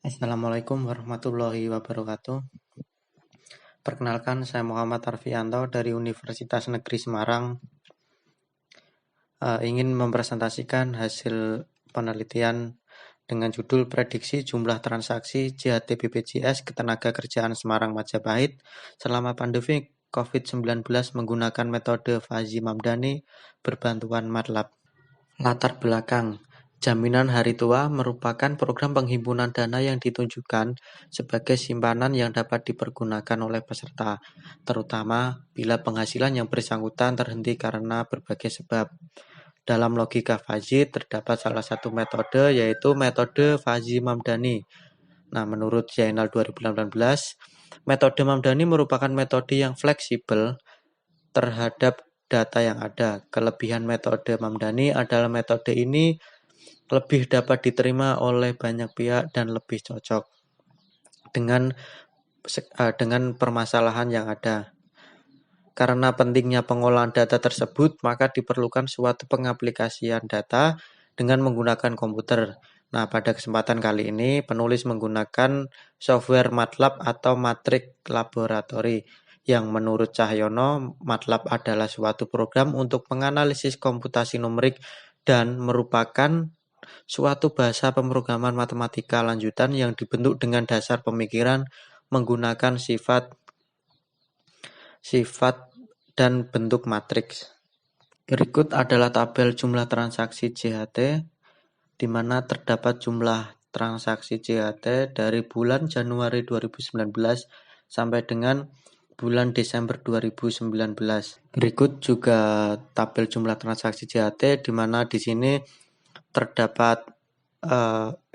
Assalamualaikum warahmatullahi wabarakatuh. Perkenalkan, saya Muhammad Arfianto dari Universitas Negeri Semarang. Ingin mempresentasikan hasil penelitian dengan judul Prediksi Jumlah Transaksi JHT BPJS Ketenagakerjaan Semarang Majapahit selama pandemi COVID-19 menggunakan metode Fazzi Mamdani berbantuan MATLAB. Latar belakang. Jaminan Hari Tua merupakan program penghimpunan dana yang ditunjukkan sebagai simpanan yang dapat dipergunakan oleh peserta, terutama bila penghasilan yang bersangkutan terhenti karena berbagai sebab. Dalam logika Fazzi terdapat salah satu metode, yaitu metode Fazzi Mamdani. Nah, menurut Zainal 2018, metode Mamdani merupakan metode yang fleksibel terhadap data yang ada. Kelebihan metode Mamdani adalah metode ini lebih dapat diterima oleh banyak pihak dan lebih cocok dengan permasalahan yang ada. Karena pentingnya pengolahan data tersebut, maka diperlukan suatu pengaplikasian data dengan menggunakan komputer. Nah, pada kesempatan kali ini, penulis menggunakan software MATLAB atau Matrix Laboratory, yang menurut Cahyono, MATLAB adalah suatu program untuk menganalisis komputasi numerik dan merupakan suatu bahasa pemrograman matematika lanjutan yang dibentuk dengan dasar pemikiran menggunakan sifat dan bentuk matriks. Berikut adalah tabel jumlah transaksi JHT, di mana terdapat jumlah transaksi JHT dari bulan Januari 2019 sampai dengan bulan Desember 2019. Berikut juga tabel jumlah transaksi JHT, di mana di sini terdapat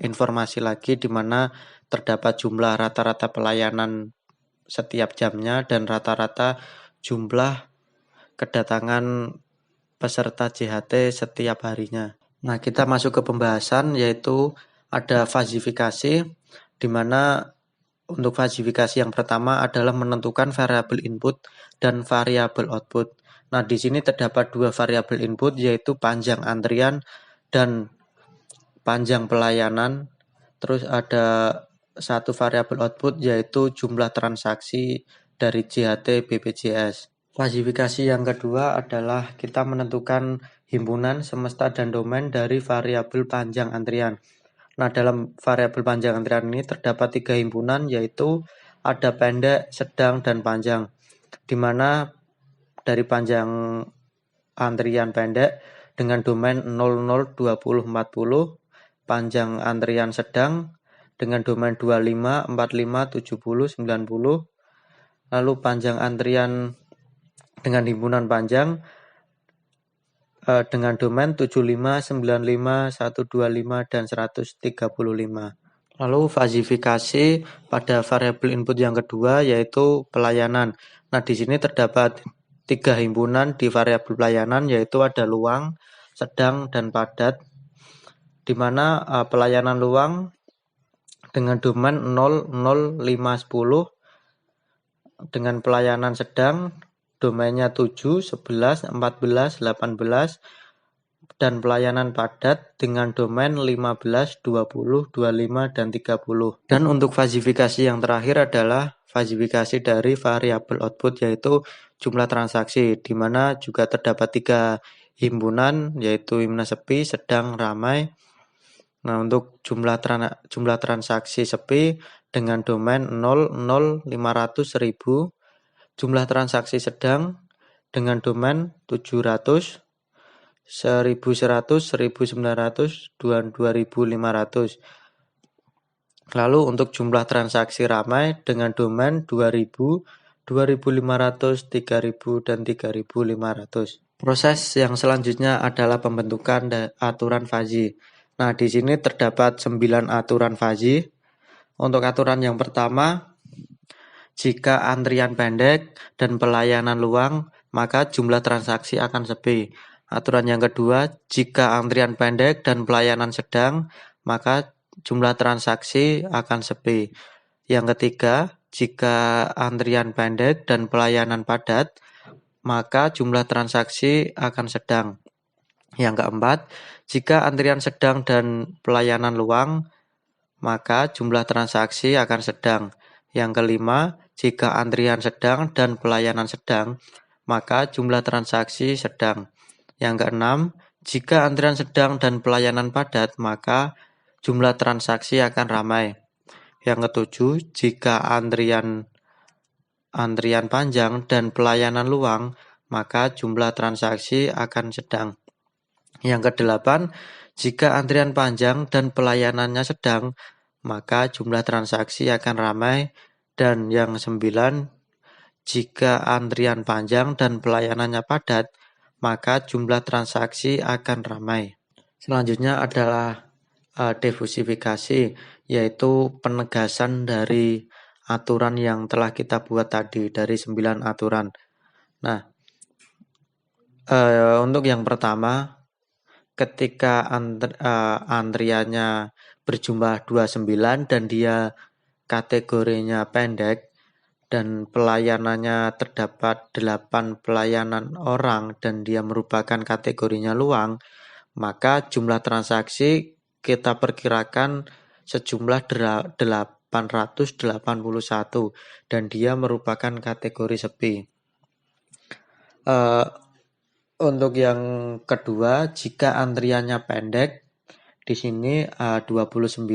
informasi lagi, di mana terdapat jumlah rata-rata pelayanan setiap jamnya dan rata-rata jumlah kedatangan peserta JHT setiap harinya. Nah, kita masuk ke pembahasan, yaitu ada fazifikasi, di mana untuk fazifikasi yang pertama adalah menentukan variabel input dan variabel output. Nah, di sini terdapat dua variabel input, yaitu panjang antrian dan panjang pelayanan. Terus ada satu variabel output, yaitu jumlah transaksi dari JHT BPJS. Fazifikasi yang kedua adalah kita menentukan himpunan, semesta, dan domain dari variabel panjang antrian. Nah, dalam variabel panjang antrian ini terdapat 3 himpunan, yaitu ada pendek, sedang, dan panjang. Di mana dari panjang antrian pendek dengan domain 00, 20, 40, panjang antrian sedang dengan domain 25, 45, 70, 90, lalu panjang antrian dengan himpunan panjang dengan domain 75, 95, 125, dan 135. Lalu fazifikasi pada variabel input yang kedua, yaitu pelayanan. Nah, di sini terdapat 3 himpunan di variabel pelayanan, yaitu ada luang, sedang, dan padat, di mana pelayanan luang dengan domain 0, 0, 5, 10, dengan pelayanan sedang domainnya 7, 11, 14, 18, dan pelayanan padat dengan domain 15, 20, 25, dan 30. Dan untuk fazifikasi yang terakhir adalah fazifikasi dari variabel output, yaitu jumlah transaksi, di mana juga terdapat 3 himpunan, yaitu himpunan sepi, sedang, ramai. Nah, untuk jumlah transaksi sepi dengan domain 0, 0, 500, 1000, jumlah transaksi sedang dengan domain 700, 1100, 1900, dan 2500. Lalu untuk jumlah transaksi ramai dengan domain 2000, 2500, 3000, dan 3500. Proses yang selanjutnya adalah pembentukan aturan Fazzi. Nah, di sini terdapat 9 aturan Fazzi. Untuk aturan yang pertama, jika antrian pendek dan pelayanan luang, maka jumlah transaksi akan sepi. Aturan yang kedua, jika antrian pendek dan pelayanan sedang, maka jumlah transaksi akan sepi. Yang ketiga, jika antrian pendek dan pelayanan padat, maka jumlah transaksi akan sedang. Yang keempat, jika antrian sedang dan pelayanan luang, maka jumlah transaksi akan sedang. Yang kelima, jika antrian sedang dan pelayanan sedang, maka jumlah transaksi sedang. Yang keenam, jika antrian sedang dan pelayanan padat, maka jumlah transaksi akan ramai. Yang ketujuh, jika antrian panjang dan pelayanan luang, maka jumlah transaksi akan sedang. Yang kedelapan, jika antrian panjang dan pelayanannya sedang, maka jumlah transaksi akan ramai. Dan yang sembilan, jika antrian panjang dan pelayanannya padat, maka jumlah transaksi akan ramai. Selanjutnya adalah diversifikasi, yaitu penegasan dari aturan yang telah kita buat tadi, dari 9 aturan. Nah, untuk yang pertama, ketika antriannya berjumlah 29 dan dia kategorinya pendek dan pelayanannya terdapat 8 pelayanan orang dan dia merupakan kategorinya luang, maka jumlah transaksi kita perkirakan sejumlah 881 dan dia merupakan kategori sepi. Untuk yang kedua, jika antriannya pendek, di sini 29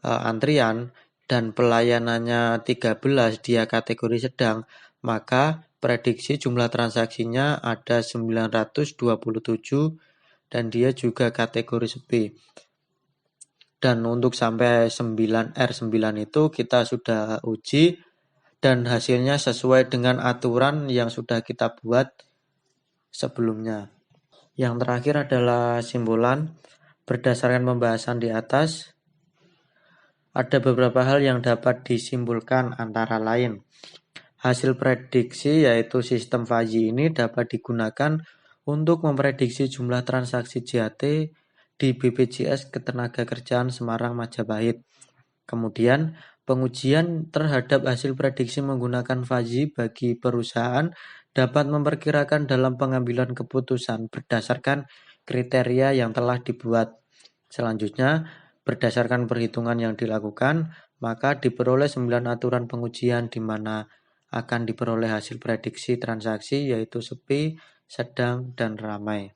antrian dan pelayanannya 13, dia kategori sedang, maka prediksi jumlah transaksinya ada 927 dan dia juga kategori sepi. Dan untuk sampai 9R9 itu kita sudah uji dan hasilnya sesuai dengan aturan yang sudah kita buat sebelumnya. Yang terakhir adalah simpulan. Berdasarkan pembahasan di atas, ada beberapa hal yang dapat disimpulkan antara lain. Hasil prediksi yaitu sistem Fuzzy ini dapat digunakan untuk memprediksi jumlah transaksi JAT di BPJS Ketenagakerjaan Semarang Majapahit. Kemudian, pengujian terhadap hasil prediksi menggunakan Fuzzy bagi perusahaan dapat memperkirakan dalam pengambilan keputusan berdasarkan kriteria yang telah dibuat. Selanjutnya, berdasarkan perhitungan yang dilakukan, maka diperoleh 9 aturan pengujian di mana akan diperoleh hasil prediksi transaksi yaitu sepi, sedang, dan ramai.